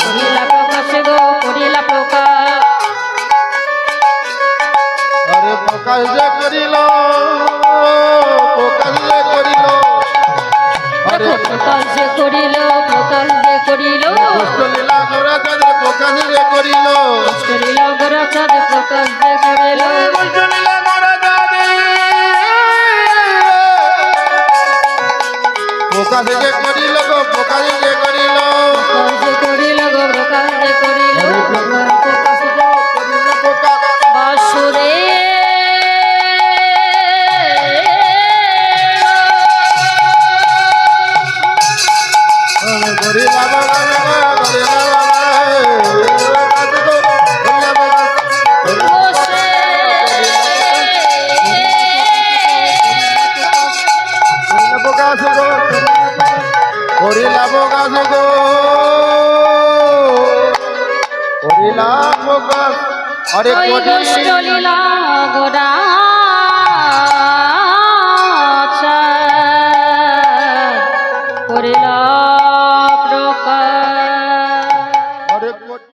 করিলা প্রকাশ গো করিলা প্রকাশ আরে প্রকাশ যে করিল প্রকাশ যে করিল আরে প্রকাশ যে করিল প্রকাশ যে করিল কষ্ট লীলা গোরা চাঁদের প্রকাশ যে করিল করিল গোরা চাঁদ প্রকাশ যে করিল কষ্ট লীলা গোরা চাঁদে প্রকাশ যে করিল গো প্রকাশ যে করিল প্রকাশ যে করিল গো প্রকাশ যে করিল প্রকাশ গো করিল প্রকাশ বাসুরে করিলা বাবা করিলা বাবা বসে প্রকাশ গো করিলা প্রকাশ গো করিলা প্রকাশ আরে ওই করিলা দুষ্ট লীলা গোরা